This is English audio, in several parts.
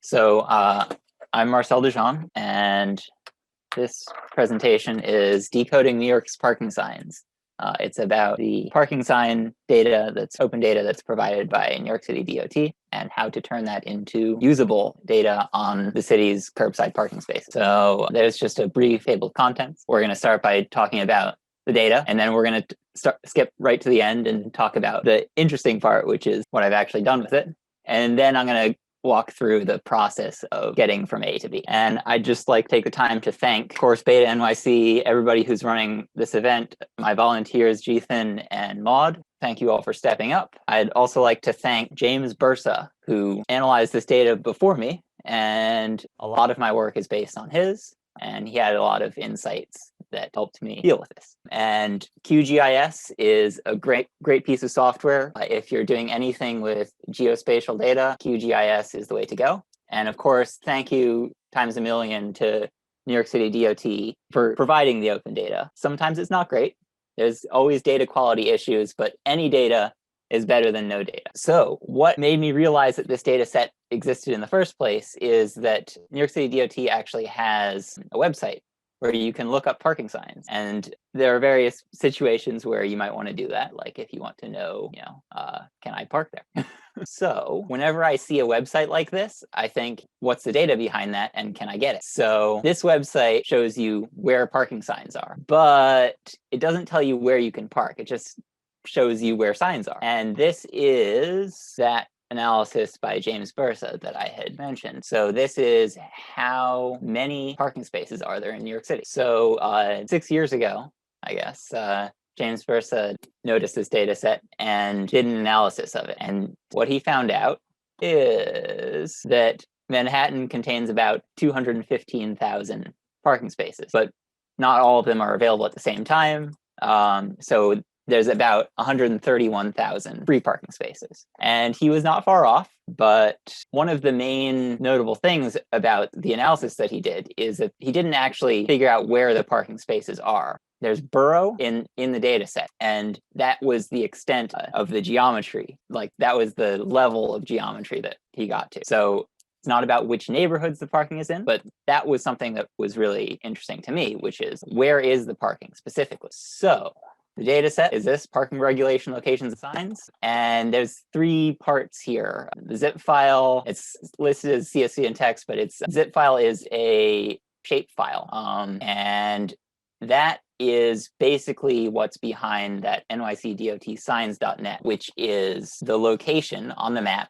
So I'm Marcel Dejean, and this presentation is Decoding New York's Parking Signs. It's about the parking sign data that's open data that's provided by New York City DOT and how to turn that into usable data on the city's curbside parking spaces. So there's just a brief table of contents. We're going to start by talking about the data, and then we're going to skip right to the end and talk about the interesting part, which is what I've actually done with it. And then I'm going to walk through the process of getting from A to B. And I'd just like to take the time to thank, of course, BetaNYC, everybody who's running this event, my volunteers, Dejean and Maud. Thank you all for stepping up. I'd also like to thank James Bursa, who analyzed this data before me, and a lot of my work is based on his, and he had a lot of insights that helped me deal with this. And QGIS is a great piece of software. If you're doing anything with geospatial data, QGIS is the way to go. And of course, thank you times a million to New York City DOT for providing the open data. Sometimes it's not great. There's always data quality issues, but any data is better than no data. So what made me realize that this data set existed in the first place is that New York City DOT actually has a website where you can look up parking signs. And there are various situations where you might want to do that, like if you want to know, can I park there? So whenever I see a website like this, I think, what's the data behind that, and can I get it? So this website shows you where parking signs are, but it doesn't tell you where you can park. It just shows you where signs are. And this is that analysis by James Bursa that I had mentioned. So this is how many parking spaces are there in New York City. So 6 years ago, I guess, James Bursa noticed this data set and did an analysis of it. And what he found out is that Manhattan contains about 215,000 parking spaces, but not all of them are available at the same time. So there's about 131,000 free parking spaces. And he was not far off, but one of the main notable things about the analysis that he did is that he didn't actually figure out where the parking spaces are. There's borough in the data set, and that was the extent of the geometry. Like, that was the level of geometry that he got to. So it's not about which neighborhoods the parking is in, but that was something that was really interesting to me, which is, where is the parking specifically? So the data set is this: parking regulation, locations, and signs. And there's 3 parts here. The zip file, it's listed as CSV in text, but its zip file is a shape file. And that is basically what's behind that NYCDOT signs.net, which is the location on the map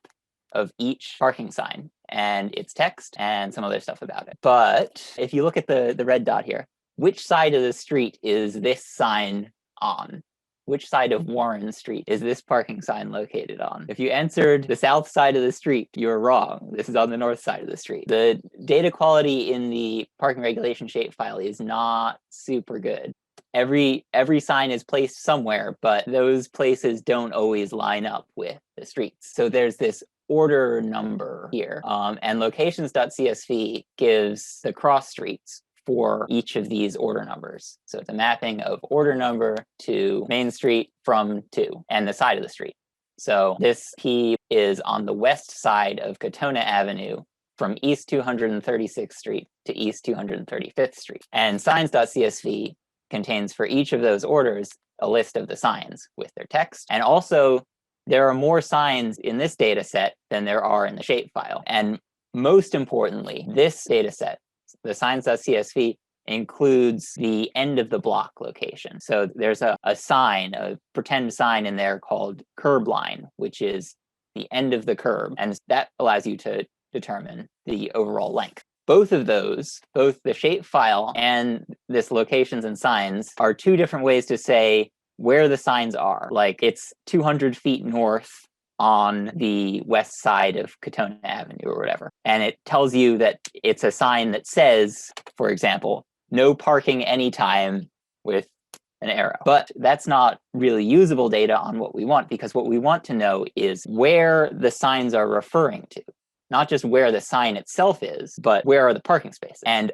of each parking sign. And it's text and some other stuff about it. But if you look at the red dot here, which side of the street is this sign on? Which side of Warren Street is this parking sign located on? If you answered the south side of the street, you're wrong. This is on the north side of the street. The data quality in the parking regulation shapefile is not super good. Every sign is placed somewhere, but those places don't always line up with the streets. So there's this order number here, and locations.csv gives the cross streets for each of these order numbers. So it's a mapping of order number to Main Street from to, and the side of the street. So this P is on the west side of Katona Avenue from East 236th Street to East 235th Street. And signs.csv contains for each of those orders a list of the signs with their text. And also, there are more signs in this data set than there are in the shapefile. And most importantly, this data set, the signs.csv, includes the end of the block location. So there's a sign, a pretend sign in there called curb line, which is the end of the curb. And that allows you to determine the overall length. Both of those, both the shapefile and this locations and signs, are 2 different ways to say where the signs are. Like, it's 200 feet north on the west side of Katona Avenue or whatever. And it tells you that it's a sign that says, for example, no parking anytime with an arrow. But that's not really usable data on what we want, because what we want to know is where the signs are referring to. Not just where the sign itself is, but where are the parking spaces. And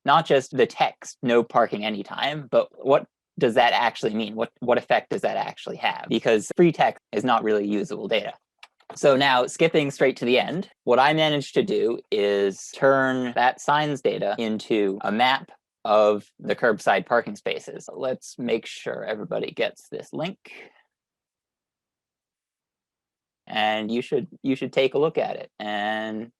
not just the text, no parking anytime, but what does that actually mean? What effect does that actually have? Because free text is not really usable data. So now, skipping straight to the end, what I managed to do is turn that signs data into a map of the curbside parking spaces. Let's make sure everybody gets this link. And you should take a look at it. And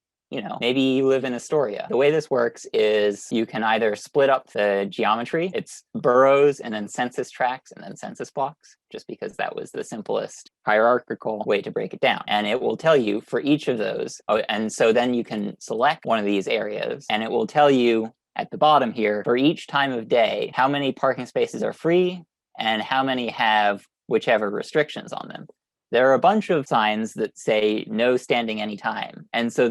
maybe you live in Astoria. The way this works is you can either split up the geometry. It's boroughs and then census tracts and then census blocks, just because that was the simplest hierarchical way to break it down. And it will tell you for each of those. Oh, and so then you can select one of these areas, and it will tell you at the bottom here, for each time of day, how many parking spaces are free and how many have whichever restrictions on them. There are a bunch of signs that say no standing anytime. And so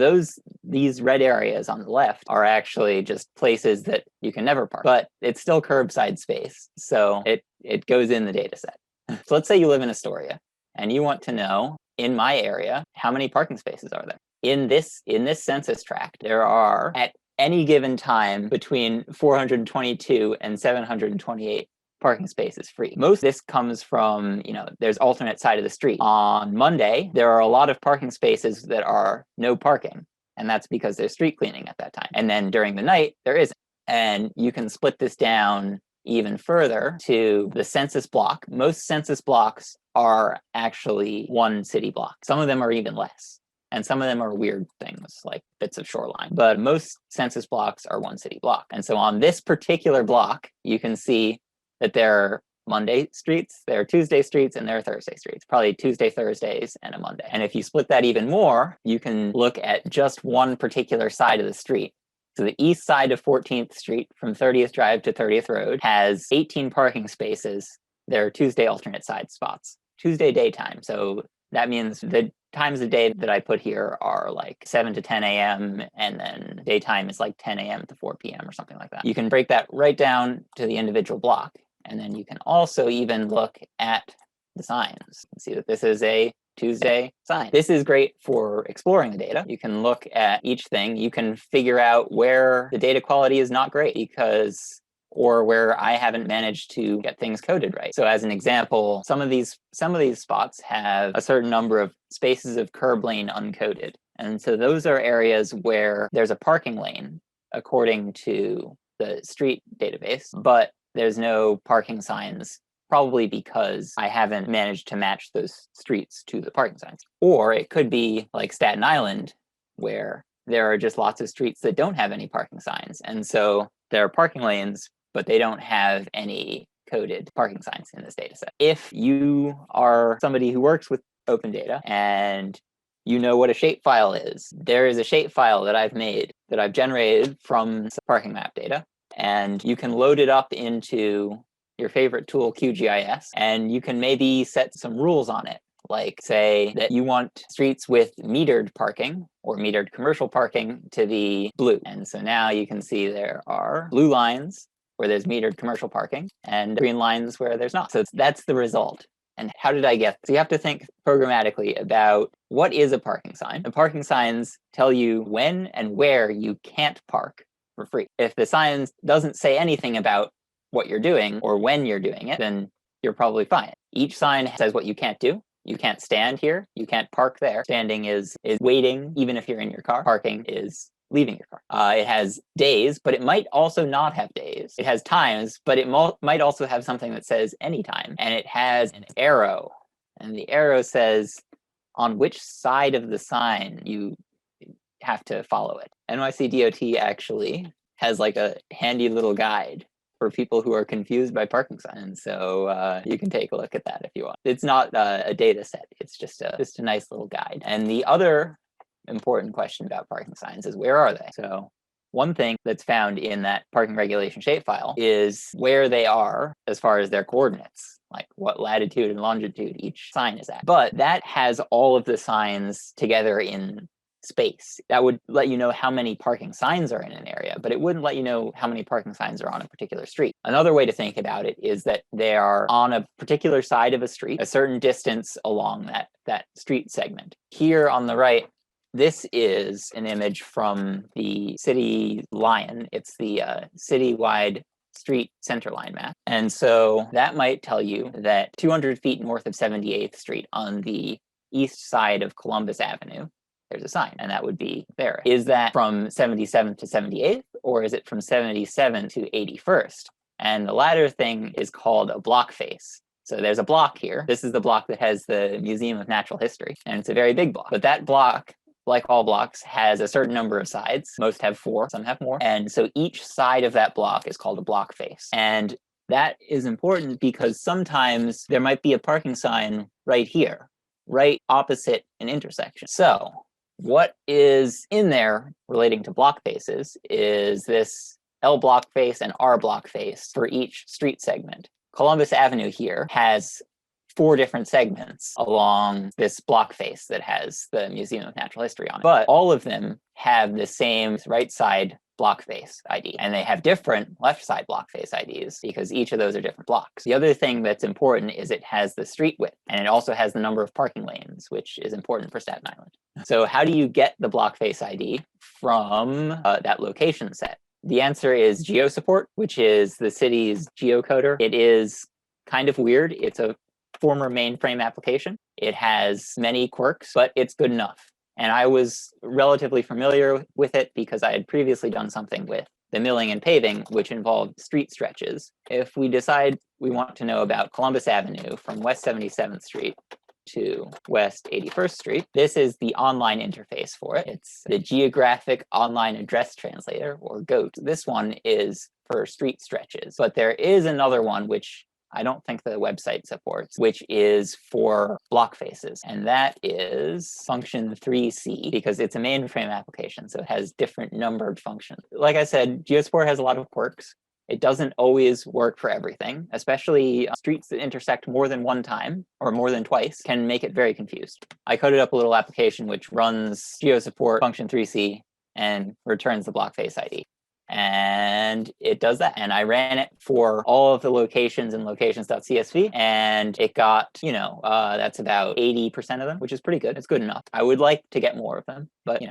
these red areas on the left are actually just places that you can never park, but it's still curbside space. So it goes in the data set. So let's say you live in Astoria and you want to know, in my area, how many parking spaces are there? In this census tract, there are at any given time between 422 and 728 parking spaces free. Most of this comes from, there's alternate side of the street. On Monday, there are a lot of parking spaces that are no parking, and that's because there's street cleaning at that time. And then during the night, there isn't. And you can split this down even further to the census block. Most census blocks are actually one city block. Some of them are even less. And some of them are weird things like bits of shoreline. But most census blocks are one city block. And so on this particular block, you can see that there are Monday streets, there are Tuesday streets, and there are Thursday streets, probably Tuesday, Thursdays, and a Monday. And if you split that even more, you can look at just one particular side of the street. So the east side of 14th Street from 30th Drive to 30th Road has 18 parking spaces. There are Tuesday alternate side spots. Tuesday daytime. So that means the times of day that I put here are like 7 to 10 a.m. and then daytime is like 10 a.m. to 4 p.m. or something like that. You can break that right down to the individual block. And then you can also even look at the signs and see that this is a Tuesday sign. This is great for exploring the data. You can look at each thing. You can figure out where the data quality is not great or where I haven't managed to get things coded right. So as an example, some of these spots have a certain number of spaces of curb lane uncoded. And so those are areas where there's a parking lane according to the street database, but there's no parking signs, probably because I haven't managed to match those streets to the parking signs. Or it could be like Staten Island, where there are just lots of streets that don't have any parking signs. And so there are parking lanes, but they don't have any coded parking signs in this data set. If you are somebody who works with open data and you know what a shapefile is, there is a shapefile that I've generated from parking map data. And you can load it up into your favorite tool, QGIS, and you can maybe set some rules on it. Like say that you want streets with metered parking or metered commercial parking to be blue. And so now you can see there are blue lines where there's metered commercial parking and green lines where there's not. So that's the result. And how did I get? So you have to think programmatically about what is a parking sign. The parking signs tell you when and where you can't park for free. If the sign doesn't say anything about what you're doing or when you're doing it, then you're probably fine. Each sign says what you can't do. You can't stand here. You can't park there. Standing is waiting, even if you're in your car. Parking is leaving your car. It has days, but it might also not have days. It has times, but it might also have something that says anytime. And it has an arrow. And the arrow says on which side of the sign you have to follow it. NYCDOT actually has like a handy little guide for people who are confused by parking signs. So you can take a look at that if you want. It's not a data set. It's just a nice little guide. And the other important question about parking signs is where are they? So one thing that's found in that parking regulation shapefile is where they are as far as their coordinates, like what latitude and longitude each sign is at. But that has all of the signs together in space. That would let you know how many parking signs are in an area, but it wouldn't let you know how many parking signs are on a particular street. Another way to think about it is that they are on a particular side of a street, a certain distance along that street segment. Here on the right, this is an image from the city line. It's the citywide street centerline map. And so that might tell you that 200 feet north of 78th Street on the east side of Columbus Avenue, there's a sign, and that would be there. Is that from 77th to 78th, or is it from 77th to 81st? And the latter thing is called a block face. So there's a block here. This is the block that has the Museum of Natural History, and it's a very big block. But that block, like all blocks, has a certain number of sides. Most have 4, some have more. And so each side of that block is called a block face. And that is important because sometimes there might be a parking sign right here, right opposite an intersection. So what is in there relating to block faces is this L block face and R block face for each street segment. Columbus Avenue here has 4 different segments along this block face that has the Museum of Natural History on it. But all of them have the same right side block face ID, and they have different left side block face IDs because each of those are different blocks. The other thing that's important is it has the street width, and it also has the number of parking lanes, which is important for Staten Island. So how do you get the block face ID from that location set? The answer is GeoSupport, which is the city's geocoder. It is kind of weird. It's a former mainframe application. It has many quirks, but it's good enough. And I was relatively familiar with it because I had previously done something with the milling and paving, which involved street stretches. If we decide we want to know about Columbus Avenue from West 77th Street to West 81st Street, this is the online interface for it. It's the Geographic Online Address Translator, or GOAT. This one is for street stretches, but there is another one which I don't think the website supports, which is for block faces. And that is function 3C, because it's a mainframe application, so it has different numbered functions. Like I said, GeoSupport has a lot of quirks. It doesn't always work for everything, especially streets that intersect more than one time or more than twice can make it very confused. I coded up a little application which runs GeoSupport function 3C and returns the block face ID. And it does that. And I ran it for all of the locations in locations.csv, and it got, that's about 80% of them, which is pretty good. It's good enough. I would like to get more of them, but,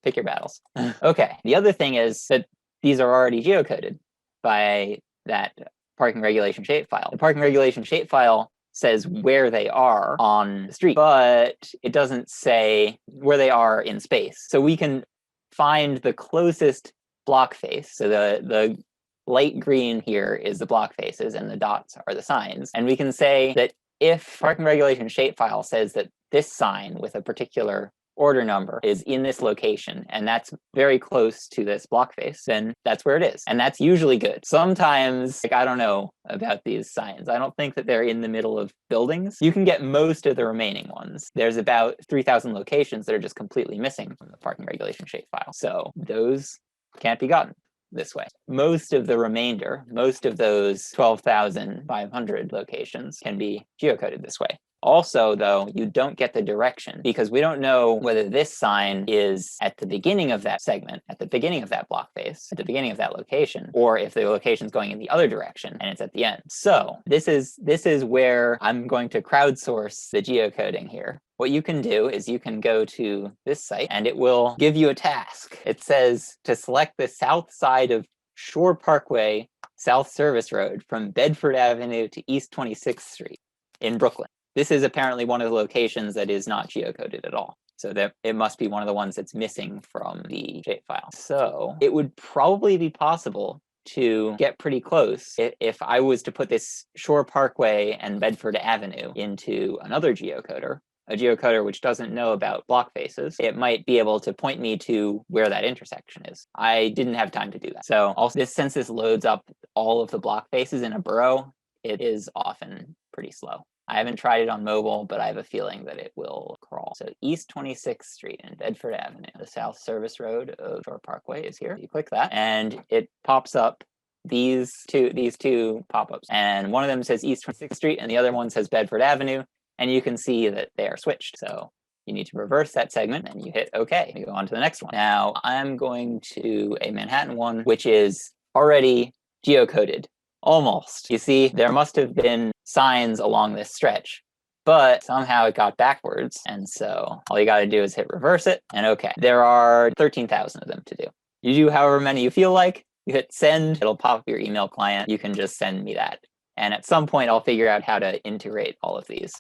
pick your battles. Okay. The other thing is that these are already geocoded by that parking regulation shapefile. The parking regulation shapefile says where they are on the street, but it doesn't say where they are in space. So we can find the closest block face. So the light green here is the block faces and the dots are the signs. And we can say that if parking regulation shapefile says that this sign with a particular order number is in this location, and that's very close to this block face, then that's where it is. And that's usually good. Sometimes, I don't know about these signs. I don't think that they're in the middle of buildings. You can get most of the remaining ones. There's about 3,000 locations that are just completely missing from the parking regulation shapefile. So those can't be gotten this way. Most of the remainder, most of those 12,500 locations can be geocoded this way. Also, though, you don't get the direction because we don't know whether this sign is at the beginning of that segment, at the beginning of that block face, at the beginning of that location, or if the location's going in the other direction and it's at the end. So this is where I'm going to crowdsource the geocoding here. What you can do is you can go to this site and it will give you a task. It says to select the south side of Shore Parkway, South Service Road from Bedford Avenue to East 26th Street in Brooklyn. This is apparently one of the locations that is not geocoded at all. So that it must be one of the ones that's missing from the shapefile. So it would probably be possible to get pretty close if I was to put this Shore Parkway and Bedford Avenue into another geocoder, a geocoder which doesn't know about block faces. It might be able to point me to where that intersection is. I didn't have time to do that. So also, since this loads up all of the block faces in a borough, it is often pretty slow. I haven't tried it on mobile, but I have a feeling that it will crawl. So East 26th Street and Bedford Avenue, the South Service Road of Shore Parkway is here. You click that and it pops up these two pop-ups. And one of them says East 26th Street and the other one says Bedford Avenue. And you can see that they are switched. So you need to reverse that segment and you hit OK. You go on to the next one. Now I'm going to a Manhattan one, which is already geocoded. Almost. You see, there must have been signs along this stretch, but somehow it got backwards. And so all you got to do is hit reverse it and OK. There are 13,000 of them to do. You do however many you feel like. You hit send, it'll pop up your email client. You can just send me that. And at some point, I'll figure out how to integrate all of these.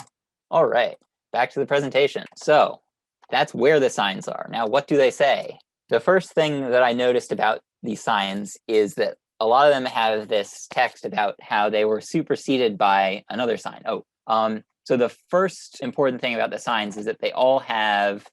All right, back to the presentation. So that's where the signs are. Now, what do they say? The first thing that I noticed about these signs is that a lot of them have this text about how they were superseded by another sign. So the first important thing about the signs is that they all have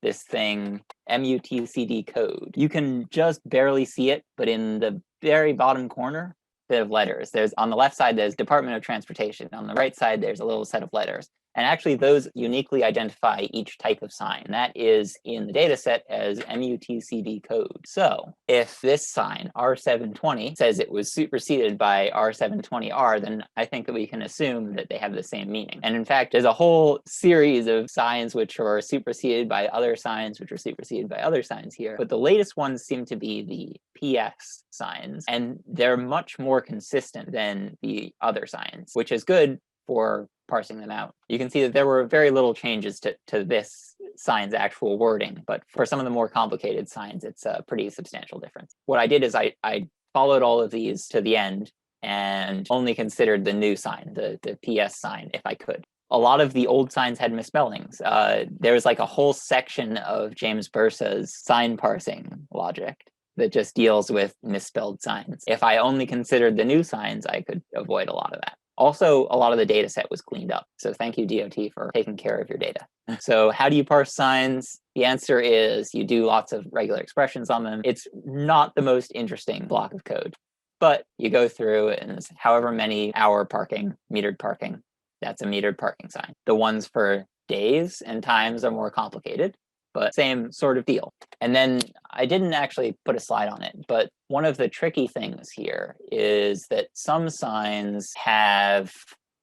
this thing, MUTCD code. You can just barely see it, but in the very bottom corner, they have letters. There's on the left side, there's Department of Transportation. On the right side, there's a little set of letters. And actually, those uniquely identify each type of sign. That is in the data set as MUTCD code. So if this sign, R720, says it was superseded by R720R, then I think that we can assume that they have the same meaning. And in fact, there's a whole series of signs which are superseded by other signs, which are superseded by other signs here. But the latest ones seem to be the PS signs, and they're much more consistent than the other signs, which is good for parsing them out. You can see that there were very little changes to this sign's actual wording, but for some of the more complicated signs, it's a pretty substantial difference. What I did is I followed all of these to the end and only considered the new sign, the PS sign, if I could. A lot of the old signs had misspellings. There was like a whole section of James Bursa's sign parsing logic that just deals with misspelled signs. If I only considered the new signs, I could avoid a lot of that. Also, a lot of the data set was cleaned up. So thank you, DOT, for taking care of your data. So how do you parse signs? The answer is you do lots of regular expressions on them. It's not the most interesting block of code, but you go through and however many hour parking, metered parking, that's a metered parking sign. The ones for days and times are more complicated, but same sort of deal. And then I didn't actually put a slide on it, but one of the tricky things here is that some signs have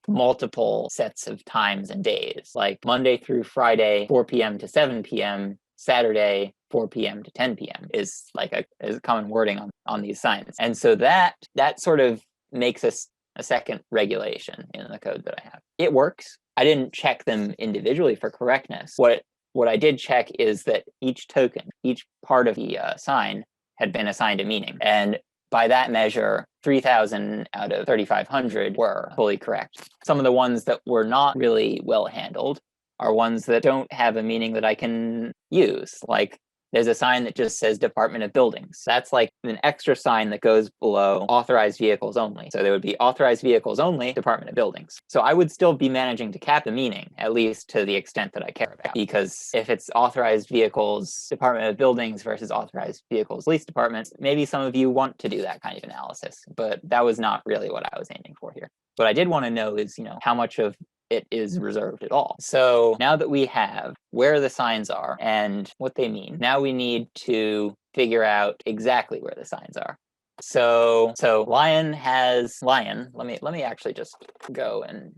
multiple sets of times and days, like Monday through Friday, 4 p.m. to 7 p.m., Saturday, 4 p.m. to 10 p.m. is like a common wording on these signs. And so that sort of makes us a second regulation in the code that I have. It works. I didn't check them individually for correctness. What I did check is that each token, each part of the sign had been assigned a meaning. And by that measure, 3,000 out of 3,500 were fully correct. Some of the ones that were not really well handled are ones that don't have a meaning that I can use. Like there's a sign that just says Department of Buildings. That's like an extra sign that goes below authorized vehicles only. So there would be authorized vehicles only, Department of Buildings. So I would still be managing to cap the meaning, at least to the extent that I care about. Because if it's authorized vehicles, Department of Buildings versus authorized vehicles, police departments, maybe some of you want to do that kind of analysis, but that was not really what I was aiming for here. What I did want to know is, how much of it is reserved at all. So now that we have where the signs are and what they mean, now we need to figure out exactly where the signs are. So lion has lion. Let me actually just go and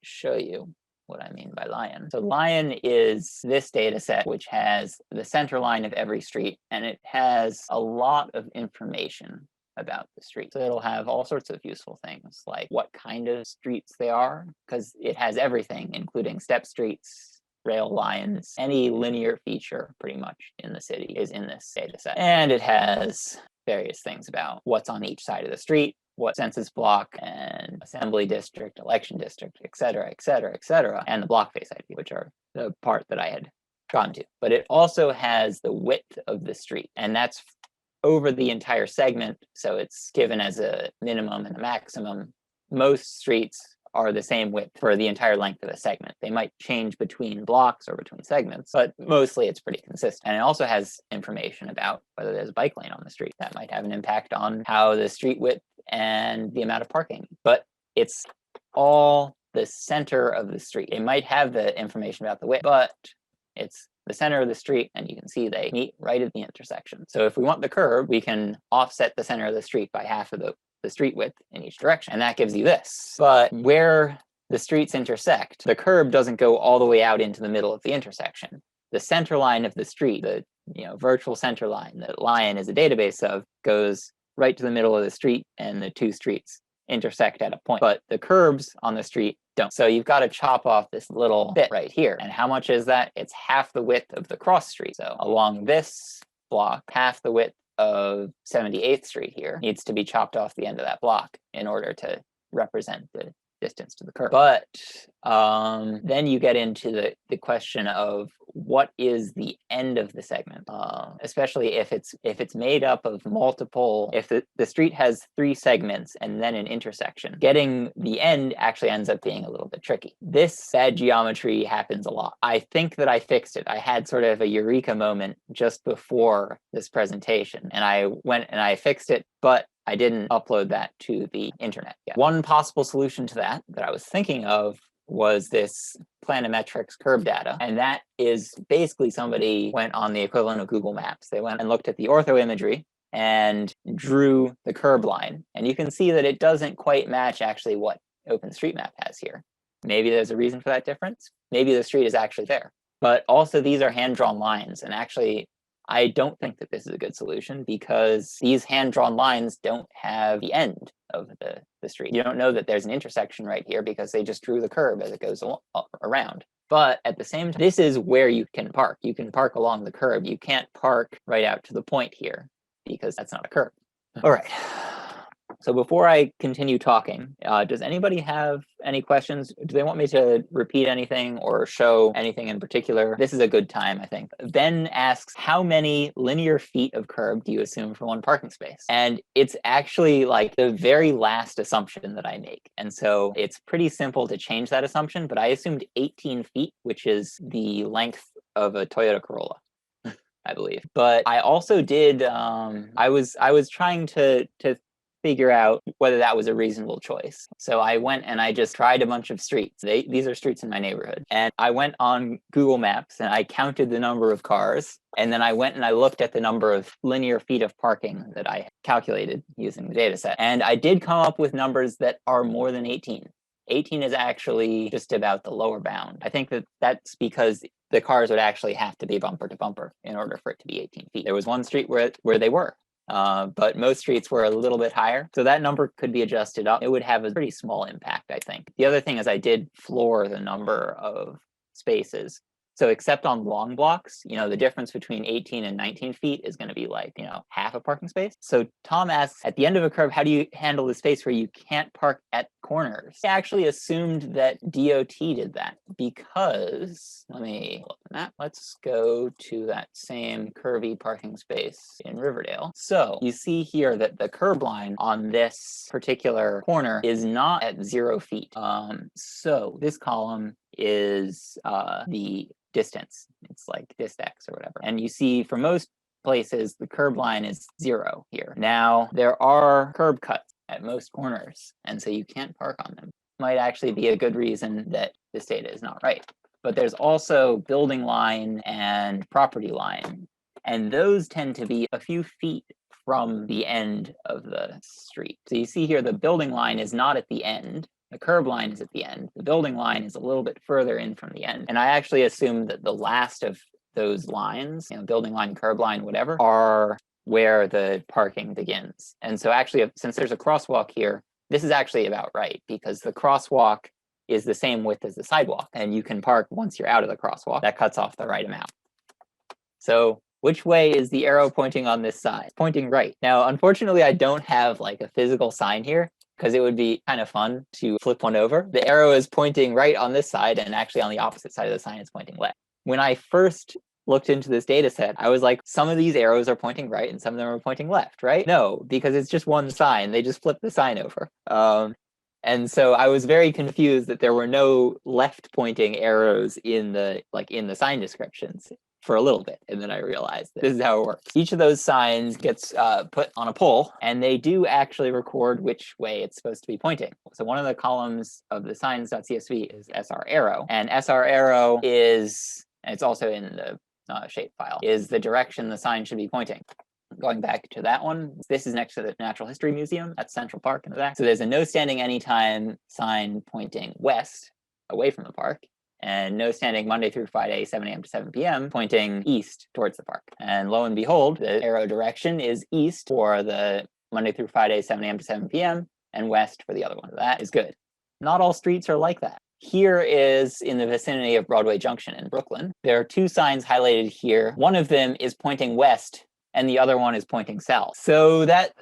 show you what I mean by lion. So lion is this data set which has the center line of every street, and it has a lot of information about the street. So it'll have all sorts of useful things, like what kind of streets they are, because it has everything, including step streets, rail lines, any linear feature pretty much in the city is in this data set. And it has various things about what's on each side of the street, what census block and assembly district, election district, et cetera, and the block face ID, which are the part that I had gone to. But it also has the width of the street, and that's over the entire segment, so it's given as a minimum and a maximum. Most streets are the same width for the entire length of a segment. They might change between blocks or between segments, but mostly it's pretty consistent. And it also has information about whether there's a bike lane on the street. That might have an impact on how the street width and the amount of parking. But it's all the center of the street. It might have the information about the width, but it's the center of the street, and you can see they meet right at the intersection. So if we want the curb, we can offset the center of the street by half of the street width in each direction, and that gives you this. But where the streets intersect, the curb doesn't go all the way out into the middle of the intersection. The center line of the street, the virtual center line that Lion is a database of, goes right to the middle of the street, and the two streets intersect at a point. But the curbs on the street don't. So you've got to chop off this little bit right here. And how much is that? It's half the width of the cross street. So along this block, half the width of 78th Street here needs to be chopped off the end of that block in order to represent the distance to the curb. But then you get into the question of what is the end of the segment, especially if it's made up of multiple. If the street has 3 segments and then an intersection, getting the end actually ends up being a little bit tricky. This bad geometry happens a lot. I think that I fixed it. I had sort of a eureka moment just before this presentation, and I went and I fixed it, but I didn't upload that to the internet yet. One possible solution to that I was thinking of was this planimetrics curb data. And that is basically somebody went on the equivalent of Google Maps. They went and looked at the ortho imagery and drew the curb line. And you can see that it doesn't quite match actually what OpenStreetMap has here. Maybe there's a reason for that difference. Maybe the street is actually there. But also these are hand-drawn lines. And actually, I don't think that this is a good solution because these hand-drawn lines don't have the end of the street. You don't know that there's an intersection right here because they just drew the curb as it goes around. But at the same time, this is where you can park. You can park along the curb. You can't park right out to the point here because that's not a curb. All right. So before I continue talking, does anybody have any questions? Do they want me to repeat anything or show anything in particular? This is a good time, I think. Ben asks, how many linear feet of curb do you assume for one parking space? And it's actually like the very last assumption that I make. And so it's pretty simple to change that assumption, but I assumed 18 feet, which is the length of a Toyota Corolla, I believe. But I also did, I was trying to figure out whether that was a reasonable choice. So I went and I just tried a bunch of streets. These are streets in my neighborhood. And I went on Google Maps and I counted the number of cars. And then I went and I looked at the number of linear feet of parking that I calculated using the data set. And I did come up with numbers that are more than 18. 18 is actually just about the lower bound. I think that's because the cars would actually have to be bumper to bumper in order for it to be 18 feet. There was one street where they were. But most streets were a little bit higher. So that number could be adjusted up. It would have a pretty small impact, I think. The other thing is I did floor the number of spaces. So except on long blocks, the difference between 18 and 19 feet is going to be like, half a parking space. So Tom asks, at the end of a curb, how do you handle the space where you can't park at corners? I actually assumed that DOT did that because, let me look at that. Let's go to that same curvy parking space in Riverdale. So you see here that the curb line on this particular corner is not at 0 feet. So this column is the distance. It's like distx or whatever. And you see for most places, the curb line is 0 here. Now, there are curb cuts at most corners, and so you can't park on them. Might actually be a good reason that this data is not right. But there's also building line and property line, and those tend to be a few feet from the end of the street. So you see here the building line is not at the end. The curb line is at the end. The building line is a little bit further in from the end. And I actually assume that the last of those lines, building line, curb line, whatever, are where the parking begins. And so actually, since there's a crosswalk here, this is actually about right because the crosswalk is the same width as the sidewalk. And you can park once you're out of the crosswalk. That cuts off the right amount. So which way is the arrow pointing on this side? Pointing right. Now, unfortunately, I don't have like a physical sign here, because it would be kind of fun to flip one over. The arrow is pointing right on this side, and actually on the opposite side of the sign, it's pointing left. When I first looked into this data set, I was like, some of these arrows are pointing right and some of them are pointing left, right? No, because it's just one sign. They just flipped the sign over. And so I was very confused that there were no left-pointing arrows in the sign descriptions for a little bit, and then I realized this is how it works. Each of those signs gets put on a pole, and they do actually record which way it's supposed to be pointing. So one of the columns of the signs.csv is SR arrow, and SR arrow is, and it's also in the shape file, is the direction the sign should be pointing. Going back to that one, this is next to the Natural History Museum. That's Central Park in the back. So there's a no standing anytime sign pointing west, away from the park, and no standing Monday through Friday, 7 a.m. to 7 p.m., pointing east towards the park. And lo and behold, the arrow direction is east for the Monday through Friday, 7 a.m. to 7 p.m., and west for the other one. That is good. Not all streets are like that. Here is in the vicinity of Broadway Junction in Brooklyn. There are 2 signs highlighted here. One of them is pointing west, and the other one is pointing south. So that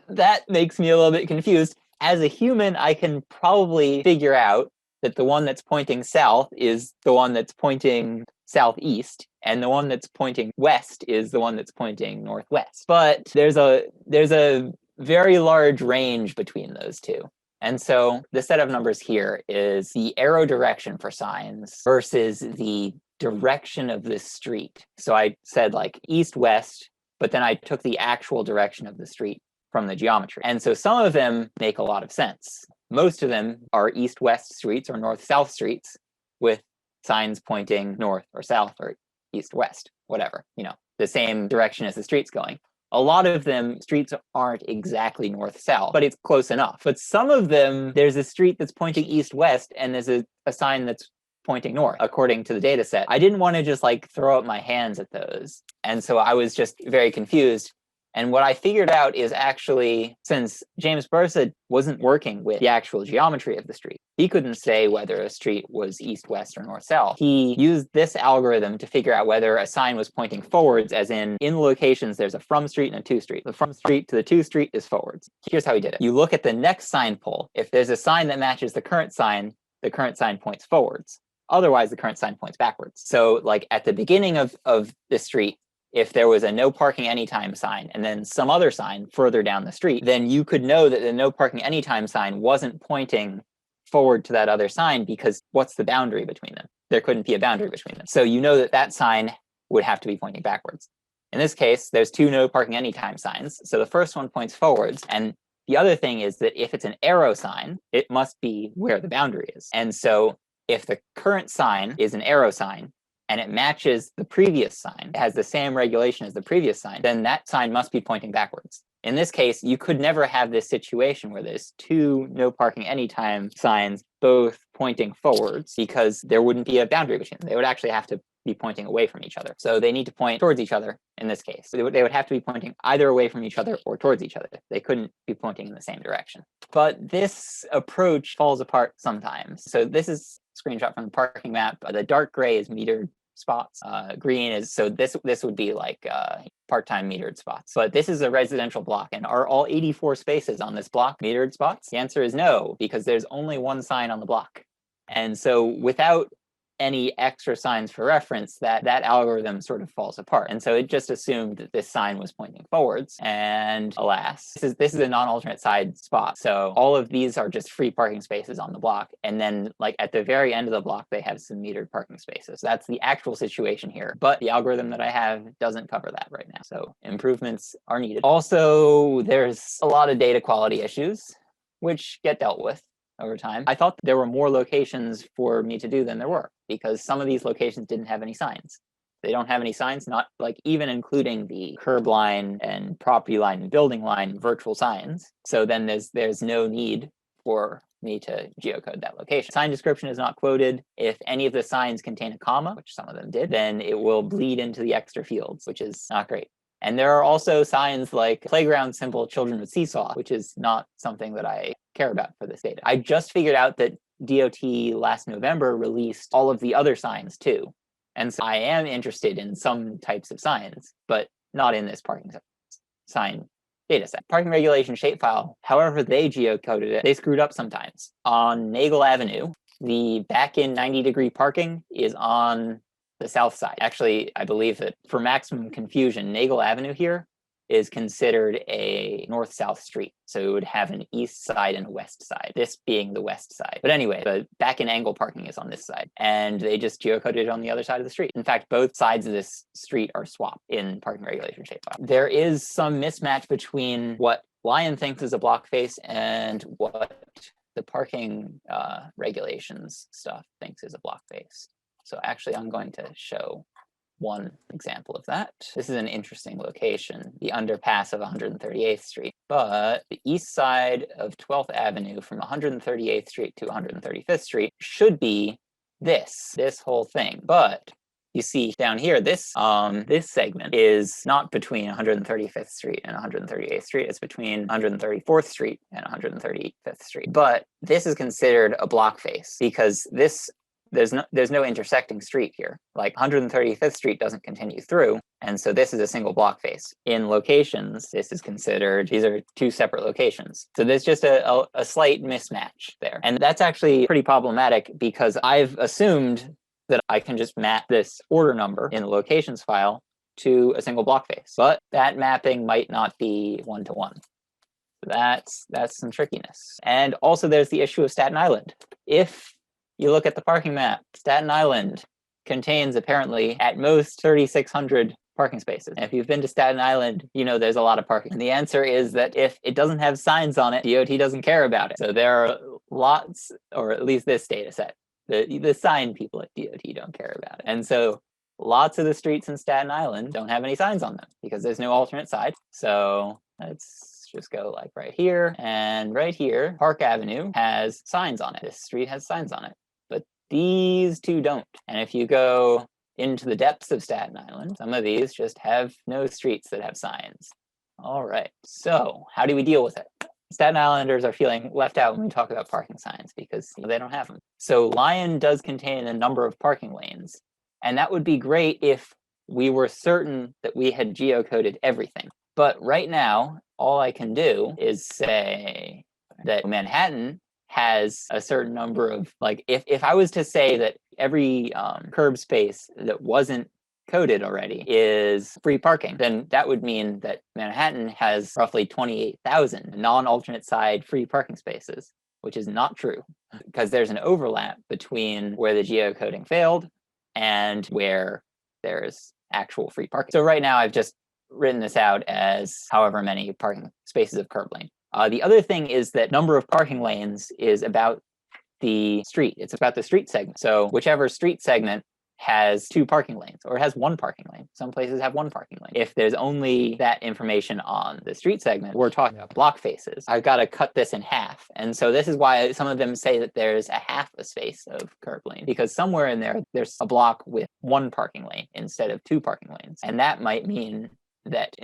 makes me a little bit confused. as a human, I can probably figure out that the one that's pointing south is the one that's pointing southeast, and the one that's pointing west is the one that's pointing northwest. But there's a very large range between those two. And so the set of numbers here is the arrow direction for signs versus the direction of the street. So I said like east-west, but then I took the actual direction of the street from the geometry. And so some of them make a lot of sense. Most of them are east-west streets or north-south streets with signs pointing north or south or east-west, whatever, the same direction as the street's going. A lot of them, streets aren't exactly north-south, but it's close enough. But some of them, there's a street that's pointing east-west, and there's a sign that's pointing north, according to the data set. I didn't want to just throw up my hands at those. And so I was just very confused. And what I figured out is actually, since James Bursa wasn't working with the actual geometry of the street, he couldn't say whether a street was east-west or north-south. He used this algorithm to figure out whether a sign was pointing forwards, as in locations, there's a from street and a to street. The from street to the to street is forwards. Here's how he did it. You look at the next sign pole. If there's a sign that matches the current sign points forwards. Otherwise, the current sign points backwards. So at the beginning of the street, if there was a no parking anytime sign and then some other sign further down the street, then you could know that the no parking anytime sign wasn't pointing forward to that other sign, because what's the boundary between them? There couldn't be a boundary between them. So you know that sign would have to be pointing backwards. In this case, there's two no parking anytime signs. So the first one points forwards. And the other thing is that if it's an arrow sign, it must be where the boundary is. And so if the current sign is an arrow sign, and it matches the previous sign, it has the same regulation as the previous sign, then that sign must be pointing backwards. In this case, you could never have this situation where there's two no parking anytime signs both pointing forwards, because there wouldn't be a boundary between them. They would actually have to be pointing away from each other. So they need to point towards each other in this case. They would have to be pointing either away from each other or towards each other. They couldn't be pointing in the same direction. But this approach falls apart sometimes. So this is a screenshot from the parking map. The dark gray is metered spots. Green is, so this would be part-time metered spots. But this is a residential block, and are all 84 spaces on this block metered spots? The answer is no, because there's only one sign on the block. And so without any extra signs for reference, that algorithm sort of falls apart. And so it just assumed that this sign was pointing forwards. And alas, this is a non-alternate side spot. So all of these are just free parking spaces on the block. And then at the very end of the block, they have some metered parking spaces. That's the actual situation here. But the algorithm that I have doesn't cover that right now. So improvements are needed. Also, there's a lot of data quality issues, which get dealt with over time. I thought there were more locations for me to do than there were, because some of these locations didn't have any signs. They don't have any signs, not even including the curb line and property line and building line virtual signs. So then there's no need for me to geocode that location. Sign description is not quoted. If any of the signs contain a comma, which some of them did, then it will bleed into the extra fields, which is not great. And there are also signs like playground symbol children with seesaw, which is not something that I care about for this data. I just figured out that DOT last November released all of the other signs too. And so I am interested in some types of signs, but not in this parking sign data set. Parking regulation shapefile, however they geocoded it, they screwed up sometimes. On Nagle Avenue, the back-in 90-degree parking is on the south side. Actually, I believe that for maximum confusion, Nagle Avenue here is considered a north-south street. So it would have an east side and a west side, this being the west side. But anyway, the back-in angle parking is on this side, and they just geocoded it on the other side of the street. In fact, both sides of this street are swapped in parking regulation shapefile. There is some mismatch between what Lion thinks is a block face and what the parking regulations stuff thinks is a block face. So actually, I'm going to show one example of that. This is an interesting location, the underpass of 138th Street. But the east side of 12th Avenue from 138th Street to 135th Street should be this whole thing. But you see down here, this segment is not between 135th Street and 138th Street. It's between 134th Street and 135th Street. But this is considered a block face because this there's no intersecting street here. Like 135th Street doesn't continue through, and so this is a single block face. In locations, this is considered, these are two separate locations. So there's just a slight mismatch there. And that's actually pretty problematic because I've assumed that I can just map this order number in the locations file to a single block face. But that mapping might not be one-to-one. That's some trickiness. And also there's the issue of Staten Island. If you look at the parking map, Staten Island contains apparently at most 3,600 parking spaces. And if you've been to Staten Island, you know there's a lot of parking. And the answer is that if it doesn't have signs on it, DOT doesn't care about it. So there are lots, or at least this data set, the sign people at DOT don't care about it. And so lots of the streets in Staten Island don't have any signs on them because there's no alternate side. So let's just go like right here and right here. Park Avenue has signs on it. This street has signs on it, but these two don't. And if you go into the depths of Staten Island, some of these just have no streets that have signs. All right, so how do we deal with it? Staten Islanders are feeling left out when we talk about parking signs because they don't have them. So Lion does contain a number of parking lanes, and that would be great if we were certain that we had geocoded everything. But right now, all I can do is say that Manhattan has a certain number of, like, if I was to say that every curb space that wasn't coded already is free parking, then that would mean that Manhattan has roughly 28,000 non-alternate side free parking spaces, which is not true because there's an overlap between where the geocoding failed and where there's actual free parking. So right now I've just written this out as however many parking spaces of curb lane. The other thing is that number of parking lanes is about the street. It's about the street segment. So whichever street segment has two parking lanes or has one parking lane. Some places have one parking lane. If there's only that information on the street segment, we're talking about block faces. I've got to cut this in half. And so this is why some of them say that there's a half a space of curb lane, because somewhere in there, there's a block with one parking lane instead of two parking lanes. And that might mean that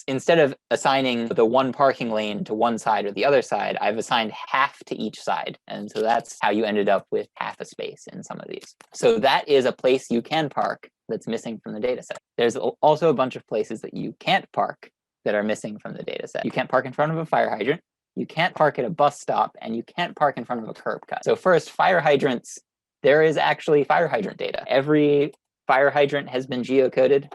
instead of assigning the one parking lane to one side or the other side, I've assigned half to each side. And so that's how you ended up with half a space in some of these. So that is a place you can park that's missing from the data set. There's also a bunch of places that you can't park that are missing from the data set. You can't park in front of a fire hydrant, you can't park at a bus stop, and you can't park in front of a curb cut. So first, fire hydrants, there is actually fire hydrant data. Every fire hydrant has been geocoded.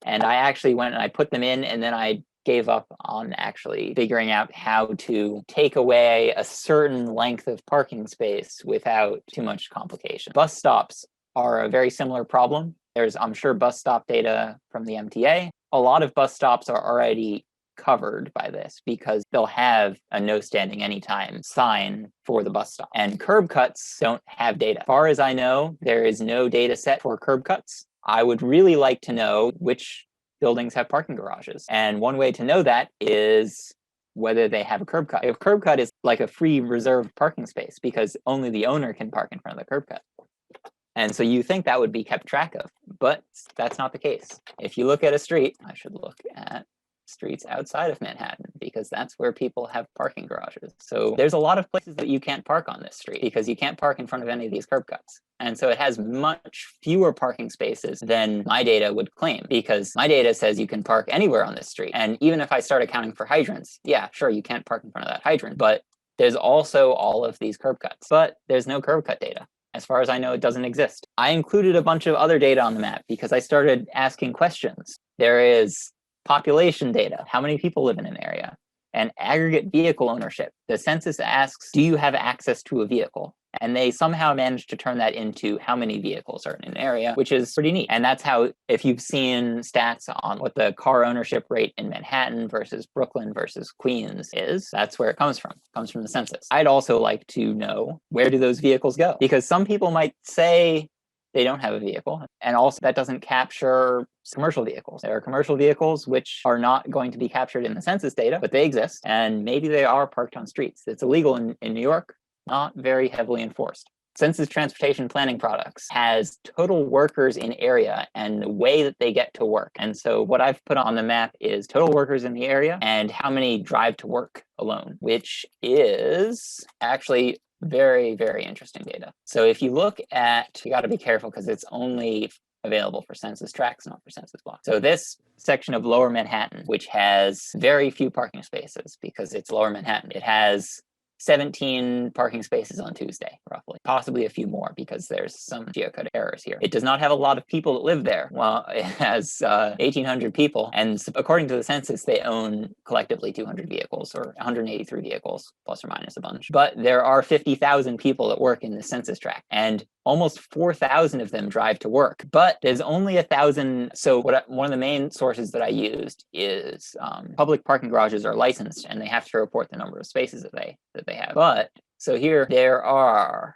And I actually went and I put them in, and then I gave up on actually figuring out how to take away a certain length of parking space without too much complication. Bus stops are a very similar problem. There's, I'm sure, bus stop data from the MTA. A lot of bus stops are already covered by this because they'll have a no standing anytime sign for the bus stop. And curb cuts don't have data. As far as I know, there is no data set for curb cuts. I would really like to know which buildings have parking garages. And one way to know that is whether they have a curb cut. If curb cut is like a free reserved parking space because only the owner can park in front of the curb cut. And so you think that would be kept track of, but that's not the case. If you look at a street, I should look at streets outside of Manhattan because that's where people have parking garages. So there's a lot of places that you can't park on this street because you can't park in front of any of these curb cuts. And so it has much fewer parking spaces than my data would claim because my data says you can park anywhere on this street. And even if I start accounting for hydrants, yeah, sure, you can't park in front of that hydrant, but there's also all of these curb cuts, but there's no curb cut data. As far as I know, it doesn't exist. I included a bunch of other data on the map because I started asking questions. There is population data, how many people live in an area, and aggregate vehicle ownership. The census asks, do you have access to a vehicle? And they somehow managed to turn that into how many vehicles are in an area, which is pretty neat. And that's how, if you've seen stats on what the car ownership rate in Manhattan versus Brooklyn versus Queens is, that's where it comes from. It comes from the census. I'd also like to know, where do those vehicles go? Because some people might say they don't have a vehicle. And also that doesn't capture commercial vehicles. There are commercial vehicles which are not going to be captured in the census data, but they exist. And maybe they are parked on streets. It's illegal in New York, not very heavily enforced. Census Transportation Planning Products has total workers in area and the way that they get to work. And so what I've put on the map is total workers in the area and how many drive to work alone, which is actually very, very interesting data. So if you look at, you got to be careful because it's only available for census tracts, not for census blocks. So this section of Lower Manhattan, which has very few parking spaces because it's Lower Manhattan, it has 17 parking spaces on Tuesday, roughly. Possibly a few more because there's some geocoding errors here. It does not have a lot of people that live there. Well, it has 1,800 people, and according to the census, they own collectively 200 vehicles, or 183 vehicles, plus or minus a bunch. But there are 50,000 people that work in the census tract, and almost 4,000 of them drive to work. But there's only 1,000. So one of the main sources that I used is public parking garages are licensed, and they have to report the number of spaces that they have. But so here there are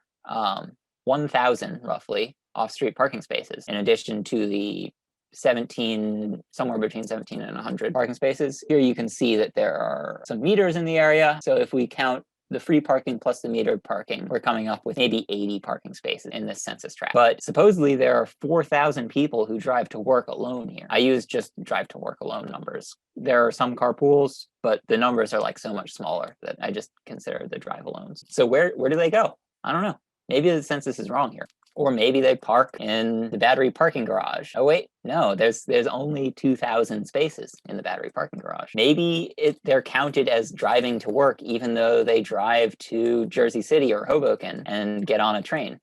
1,000 roughly off-street parking spaces, in addition to the 17, somewhere between 17 and 100 parking spaces. Here you can see that there are some meters in the area. So if we count the free parking plus the metered parking, we're coming up with maybe 80 parking spaces in this census tract. But supposedly there are 4,000 people who drive to work alone here. I use just drive to work alone numbers. There are some carpools, but the numbers are like so much smaller that I just consider the drive alones. So where do they go? I don't know. Maybe the census is wrong here. Or maybe they park in the Battery parking garage. Oh wait, no, there's only 2,000 spaces in the Battery parking garage. Maybe they're counted as driving to work even though they drive to Jersey City or Hoboken and get on a train.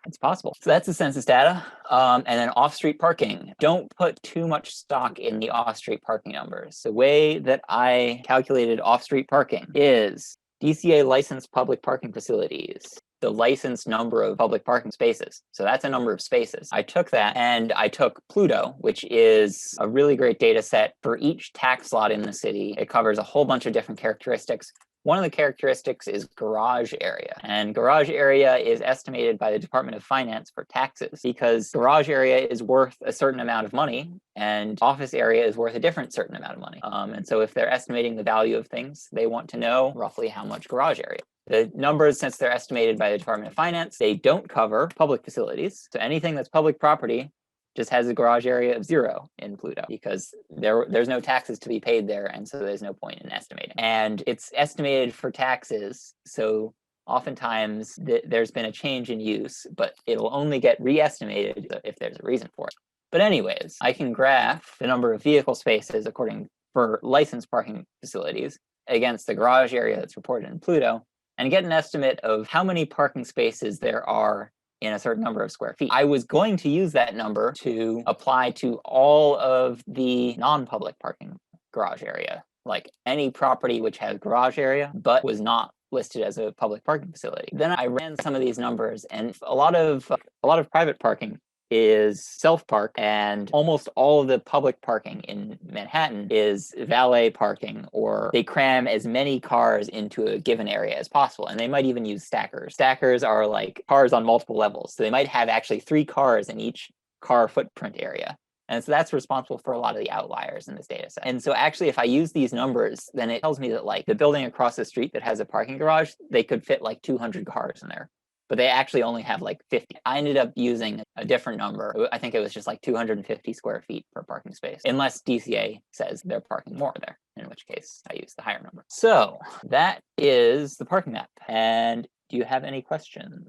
It's possible. So that's the census data. And then off-street parking. Don't put too much stock in the off-street parking numbers. The way that I calculated off-street parking is DCA licensed public parking facilities, the licensed number of public parking spaces. So that's a number of spaces. I took that and I took Pluto, which is a really great data set for each tax lot in the city. It covers a whole bunch of different characteristics. One of the characteristics is garage area, and garage area is estimated by the Department of Finance for taxes because garage area is worth a certain amount of money and office area is worth a different certain amount of money. And so if they're estimating the value of things, they want to know roughly how much garage area. The numbers, since they're estimated by the Department of Finance, they don't cover public facilities. So anything that's public property just has a garage area of 0 in Pluto because there's no taxes to be paid there, and so there's no point in estimating. And it's estimated for taxes, so oftentimes there's been a change in use, but it'll only get re-estimated if there's a reason for it. But anyways, I can graph the number of vehicle spaces for licensed parking facilities against the garage area that's reported in Pluto, and get an estimate of how many parking spaces there are in a certain number of square feet. I was going to use that number to apply to all of the non-public parking garage area, like any property which has garage area but was not listed as a public parking facility. Then I ran some of these numbers, and a lot of private parking is self-park, and almost all of the public parking in Manhattan is valet parking, or they cram as many cars into a given area as possible, and they might even use stackers. Stackers are like cars on multiple levels, so they might have actually 3 cars in each car footprint area. And so that's responsible for a lot of the outliers in this data set. And so actually, if I use these numbers, then it tells me that like the building across the street that has a parking garage, they could fit like 200 cars in there, but they actually only have like 50. I ended up using a different number. I think it was just like 250 square feet per parking space, unless DCA says they're parking more there, in which case I use the higher number. So that is the parking map. And do you have any questions?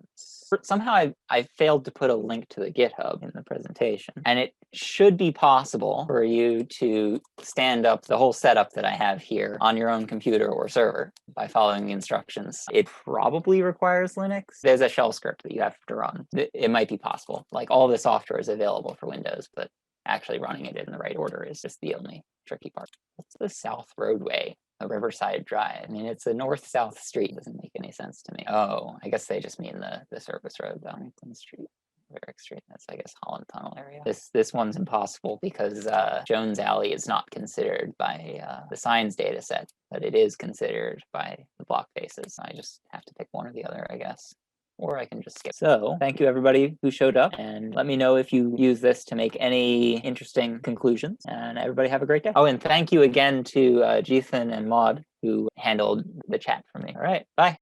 Somehow I failed to put a link to the GitHub in the presentation, and it should be possible for you to stand up the whole setup that I have here on your own computer or server by following the instructions. It probably requires Linux. There's a shell script that you have to run. It might be possible. Like all the software is available for Windows, but actually running it in the right order is just the only tricky part. What's the South Roadway? A Riverside Drive. I mean, it's a north-south street. Doesn't make any sense to me. Oh, I guess they just mean the service road, Donington Street, Varick Street. That's, I guess, Holland Tunnel area. This one's impossible because Jones Alley is not considered by the signs data set, but it is considered by the block faces. I just have to pick one or the other, I guess. Or I can just skip. So thank you everybody who showed up, and let me know if you use this to make any interesting conclusions, and everybody have a great day. Oh, and thank you again to Jethan and Maud who handled the chat for me. All right, bye.